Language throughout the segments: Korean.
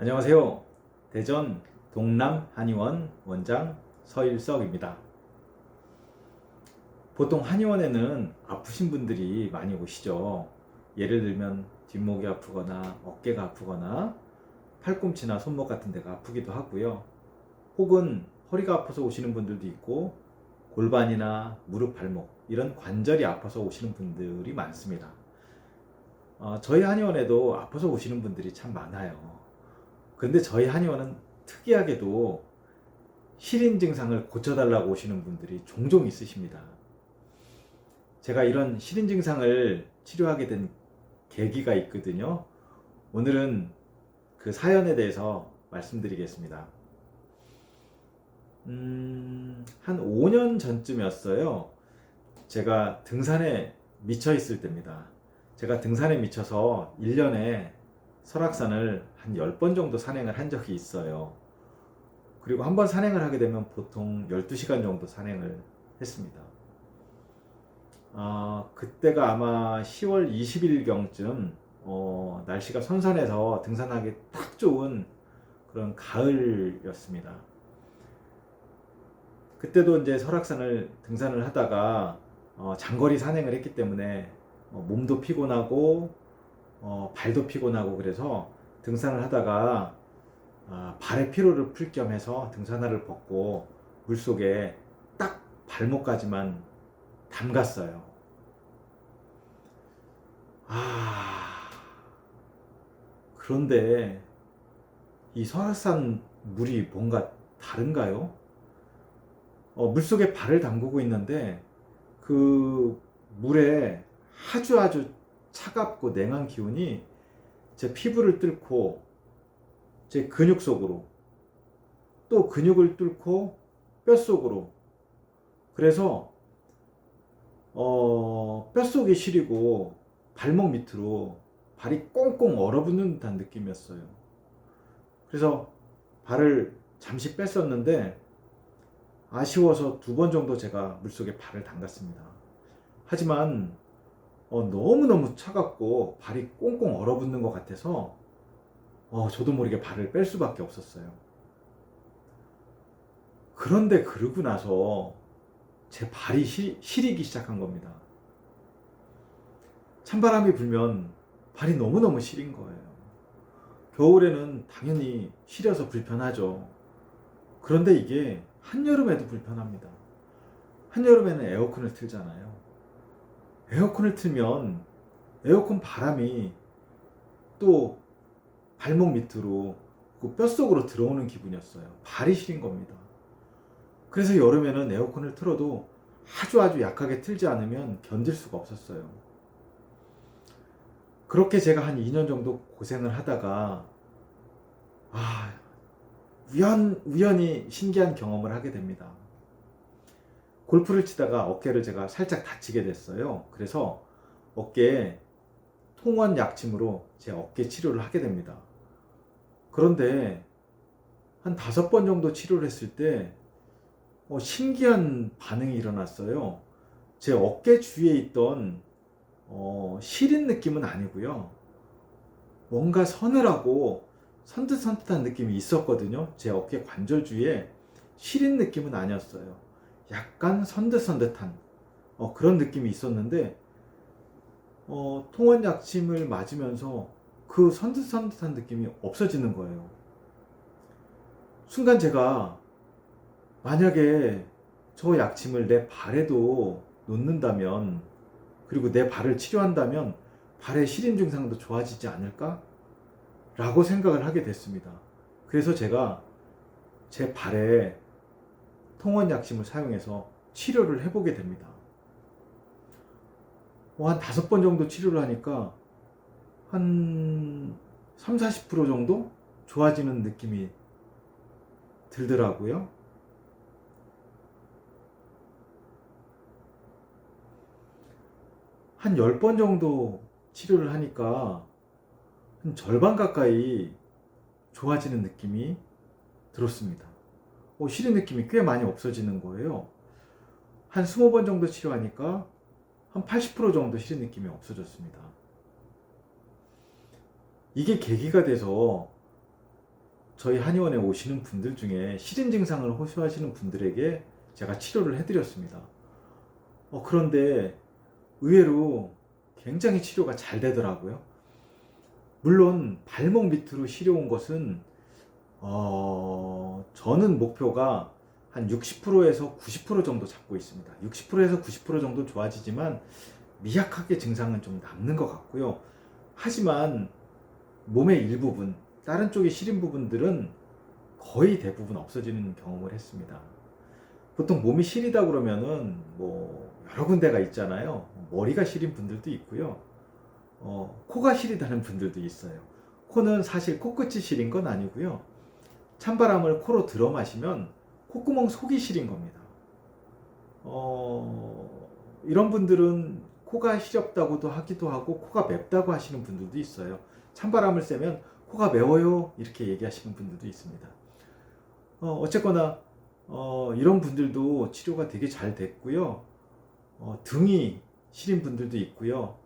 안녕하세요. 대전 동남 한의원 원장 서일석입니다. 보통 한의원에는 아프신 분들이 많이 오시죠. 예를 들면 뒷목이 아프거나 어깨가 아프거나 팔꿈치나 손목 같은 데가 아프기도 하고요. 혹은 허리가 아파서 오시는 분들도 있고 골반이나 무릎, 발목 이런 관절이 아파서 오시는 분들이 많습니다. 저희 한의원에도 아파서 오시는 분들이 참 많아요. 그런데 저희 한의원은 특이하게도 시린 증상을 고쳐달라고 오시는 분들이 종종 있으십니다. 제가 이런 시린 증상을 치료하게 된 계기가 있거든요. 오늘은 그 사연에 대해서 말씀드리겠습니다. 한 5년 전쯤이었어요. 제가 등산에 미쳐 있을 때입니다. 제가 등산에 미쳐서 1년에 설악산을 한 10번 정도 산행을 한 적이 있어요. 그리고 한 번 산행을 하게 되면 보통 12시간 정도 산행을 했습니다. 그때가 아마 10월 20일경쯤 날씨가 선선해서 등산하기 딱 좋은 그런 가을이었습니다. 그때도 이제 설악산을 등산을 하다가 장거리 산행을 했기 때문에 몸도 피곤하고 발도 피곤하고 그래서 등산을 하다가 발의 피로를 풀 겸 해서 등산화를 벗고 물속에 딱 발목까지만 담갔어요. 그런데 이 설악산 물이 뭔가 다른가요? 물속에 발을 담그고 있는데 그 물에 아주 차갑고 냉한 기운이 제 피부를 뚫고 제 근육 속으로 또 근육을 뚫고 뼛속으로, 그래서 뼛속이 시리고 발목 밑으로 발이 꽁꽁 얼어붙는 듯한 느낌이었어요. 그래서 발을 잠시 뺐었는데 아쉬워서 2번 정도 제가 물속에 발을 담갔습니다. 하지만 너무너무 차갑고 발이 꽁꽁 얼어붙는 것 같아서 저도 모르게 발을 뺄 수밖에 없었어요. 그런데 그러고 나서 제 발이 시리기 시작한 겁니다. 찬바람이 불면 발이 너무너무 시린 거예요. 겨울에는 당연히 시려서 불편하죠. 그런데 이게 한여름에도 불편합니다. 한여름에는 에어컨을 틀잖아요. 에어컨을 틀면 에어컨 바람이 또 발목 밑으로 그 뼛속으로 들어오는 기분이었어요. 발이 시린 겁니다. 그래서 여름에는 에어컨을 틀어도 아주 약하게 틀지 않으면 견딜 수가 없었어요. 그렇게 제가 한 2년 정도 고생을 하다가 우연히 신기한 경험을 하게 됩니다. 골프를 치다가 어깨를 제가 살짝 다치게 됐어요. 그래서 어깨에 통원 약침으로 제 어깨 치료를 하게 됩니다. 그런데 한 5번 정도 치료를 했을 때 신기한 반응이 일어났어요. 제 어깨 주위에 있던 시린 느낌은 아니고요. 뭔가 서늘하고 선뜻선뜻한 느낌이 있었거든요. 제 어깨 관절 주위에 시린 느낌은 아니었어요. 약간 선뜻선뜻한 그런 느낌이 있었는데 통원 약침을 맞으면서 그 선뜻선뜻한 느낌이 없어지는 거예요. 순간 제가 만약에 저 약침을 내 발에도 놓는다면, 그리고 내 발을 치료한다면 발의 시린 증상도 좋아지지 않을까? 라고 생각을 하게 됐습니다. 그래서 제가 제 발에 통원 약침을 사용해서 치료를 해보게 됩니다. 한 5번 정도 치료를 하니까 한 30-40% 정도 좋아지는 느낌이 들더라고요. 한 10번 정도 치료를 하니까 한 절반 가까이 좋아지는 느낌이 들었습니다. 시린 느낌이 꽤 많이 없어지는 거예요. 한 20번 정도 치료하니까 한 80% 정도 시린 느낌이 없어졌습니다. 이게 계기가 돼서 저희 한의원에 오시는 분들 중에 시린 증상을 호소하시는 분들에게 제가 치료를 해드렸습니다. 그런데 의외로 굉장히 치료가 잘 되더라고요. 물론 발목 밑으로 시려온 것은 저는 목표가 한 60%에서 90% 정도 잡고 있습니다. 60%에서 90% 정도 좋아지지만 미약하게 증상은 좀 남는 것 같고요. 하지만 몸의 일부분, 다른 쪽의 시린 부분들은 거의 대부분 없어지는 경험을 했습니다. 보통 몸이 시리다 그러면은 뭐 여러 군데가 있잖아요. 머리가 시린 분들도 있고요. 코가 시리다는 분들도 있어요. 코는 사실 코끝이 시린 건 아니고요. 찬바람을 코로 들어 마시면 콧구멍 속이 시린 겁니다. 이런 분들은 코가 시렵다고도 하기도 하고 코가 맵다고 하시는 분들도 있어요. 찬바람을 쐬면 코가 매워요 이렇게 얘기하시는 분들도 있습니다. 어쨌거나 이런 분들도 치료가 되게 잘 됐고요. 등이 시린 분들도 있고요.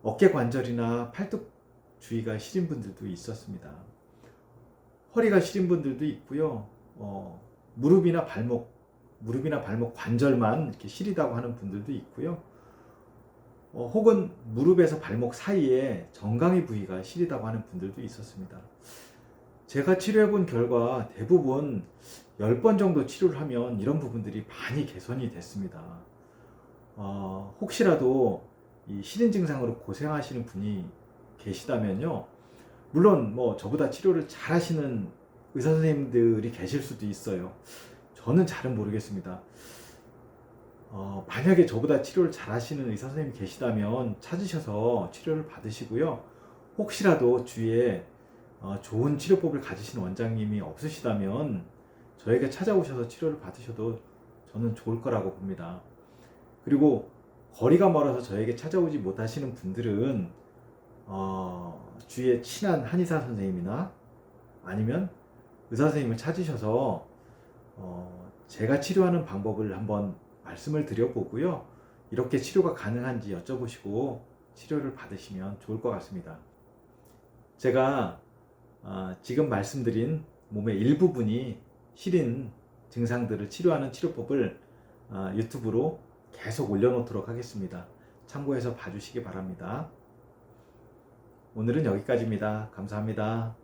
어깨 관절이나 팔뚝 주위가 시린 분들도 있었습니다. 허리가 시린 분들도 있고요. 무릎이나 발목 관절만 이렇게 시리다고 하는 분들도 있고요. 혹은 무릎에서 발목 사이에 정강이 부위가 시리다고 하는 분들도 있었습니다. 제가 치료해본 결과 대부분 10번 정도 치료를 하면 이런 부분들이 많이 개선이 됐습니다. 혹시라도 이 시린 증상으로 고생하시는 분이 계시다면요. 물론 뭐 저보다 치료를 잘 하시는 의사 선생님들이 계실 수도 있어요. 저는 잘은 모르겠습니다. 만약에 저보다 치료를 잘 하시는 의사 선생님이 계시다면 찾으셔서 치료를 받으시고요. 혹시라도 주위에 좋은 치료법을 가지신 원장님이 없으시다면 저에게 찾아오셔서 치료를 받으셔도 저는 좋을 거라고 봅니다. 그리고 거리가 멀어서 저에게 찾아오지 못하시는 분들은 주위에 친한 한의사 선생님이나 아니면 의사 선생님을 찾으셔서 제가 치료하는 방법을 한번 말씀을 드려보고요. 이렇게 치료가 가능한지 여쭤보시고 치료를 받으시면 좋을 것 같습니다. 제가 지금 말씀드린 몸의 일부분이 시린 증상들을 치료하는 치료법을 유튜브로 계속 올려놓도록 하겠습니다. 참고해서 봐주시기 바랍니다. 오늘은 여기까지입니다. 감사합니다.